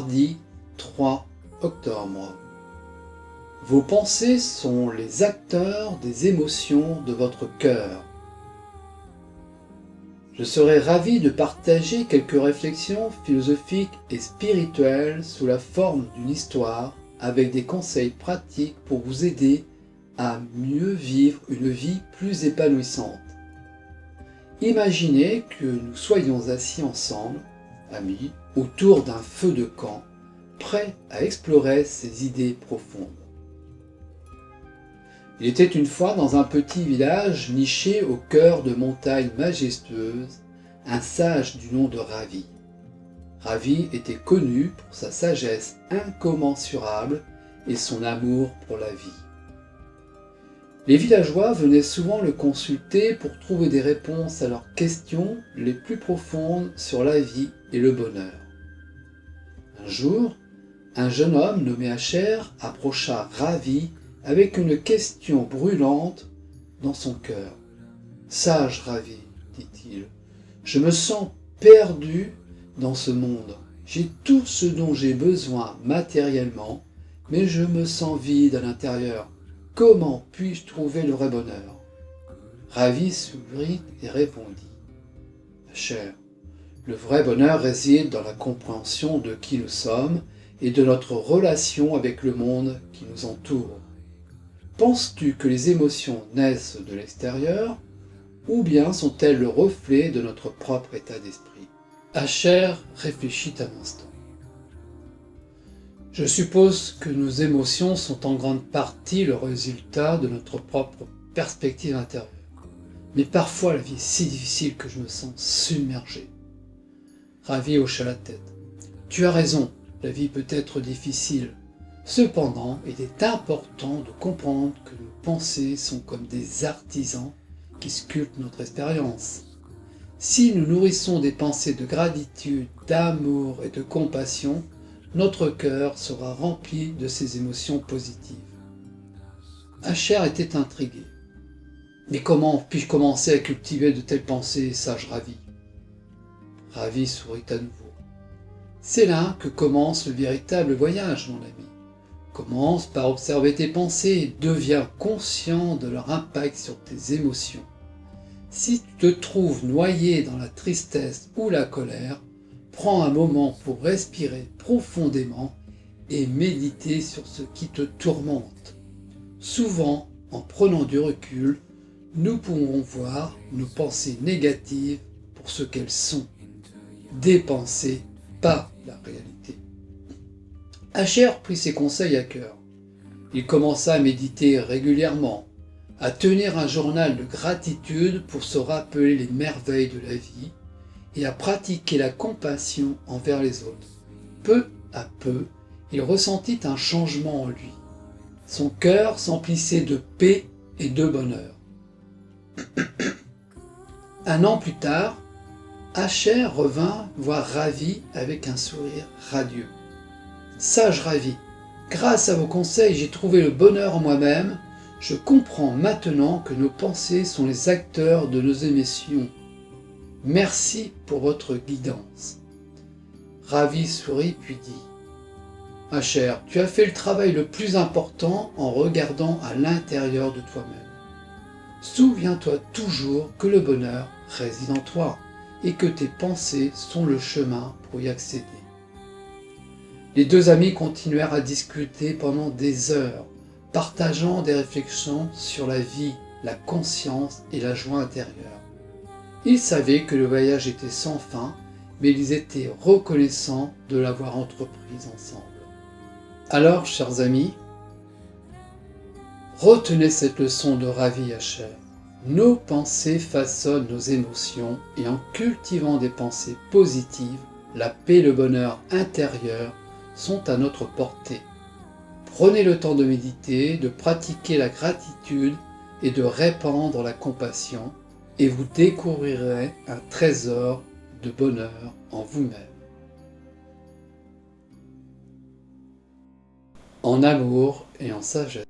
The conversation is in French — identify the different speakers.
Speaker 1: mardi 3 octobre. Vos pensées sont les acteurs des émotions de votre cœur. Je serais ravi de partager quelques réflexions philosophiques et spirituelles sous la forme d'une histoire avec des conseils pratiques pour vous aider à mieux vivre une vie plus épanouissante. Imaginez que nous soyons assis ensemble, amis, autour d'un feu de camp, prêts à explorer ces idées profondes. Il était une fois dans un petit village niché au cœur de montagnes majestueuses, un sage du nom de Ravi. Ravi était connu pour sa sagesse incommensurable et son amour pour la vie. Les villageois venaient souvent le consulter pour trouver des réponses à leurs questions les plus profondes sur la vie et le bonheur. Un jour, un jeune homme nommé Asher approcha Ravi avec une question brûlante dans son cœur. « Sage Ravi, dit-il, je me sens perdu dans ce monde. J'ai tout ce dont j'ai besoin matériellement, mais je me sens vide à l'intérieur. Comment puis-je trouver le vrai bonheur ?» Ravi s'ouvrit et répondit. « Asher, le vrai bonheur réside dans la compréhension de qui nous sommes et de notre relation avec le monde qui nous entoure. Penses-tu que les émotions naissent de l'extérieur ou bien sont-elles le reflet de notre propre état d'esprit ?» Asher réfléchit un instant. « Je suppose que nos émotions sont en grande partie le résultat de notre propre perspective intérieure. Mais parfois la vie est si difficile que je me sens submergé. » Ravi hocha la tête. « Tu as raison, la vie peut être difficile. Cependant, il est important de comprendre que nos pensées sont comme des artisans qui sculptent notre expérience. Si nous nourrissons des pensées de gratitude, d'amour et de compassion, notre cœur sera rempli de ces émotions positives. » Asher était intrigué. « Mais comment puis-je commencer à cultiver de telles pensées, sage Ravi ?» Ravi sourit à nouveau. « C'est là que commence le véritable voyage, mon ami. Commence par observer tes pensées et deviens conscient de leur impact sur tes émotions. Si tu te trouves noyé dans la tristesse ou la colère, prends un moment pour respirer profondément et méditer sur ce qui te tourmente. Souvent, en prenant du recul, nous pourrons voir nos pensées négatives pour ce qu'elles sont. Des pensées, pas la réalité. » Asher prit ses conseils à cœur. Il commença à méditer régulièrement, à tenir un journal de gratitude pour se rappeler les merveilles de la vie et à pratiquer la compassion envers les autres. Peu à peu, il ressentit un changement en lui. Son cœur s'emplissait de paix et de bonheur. Un an plus tard, Asher revint voir Ravi avec un sourire radieux. « Sage Ravi, grâce à vos conseils, j'ai trouvé le bonheur en moi-même. Je comprends maintenant que nos pensées sont les acteurs de nos émotions. Merci pour votre guidance. » Ravi sourit puis dit « Asher, tu as fait le travail le plus important en regardant à l'intérieur de toi-même. Souviens-toi toujours que le bonheur réside en toi et que tes pensées sont le chemin pour y accéder. » Les deux amis continuèrent à discuter pendant des heures, partageant des réflexions sur la vie, la conscience et la joie intérieure. Ils savaient que le voyage était sans fin, mais ils étaient reconnaissants de l'avoir entreprise ensemble. Alors, chers amis, retenez cette leçon de Ravi Asher. Nos pensées façonnent nos émotions et en cultivant des pensées positives, la paix et le bonheur intérieur sont à notre portée. Prenez le temps de méditer, de pratiquer la gratitude et de répandre la compassion, et vous découvrirez un trésor de bonheur en vous-même. En amour et en sagesse.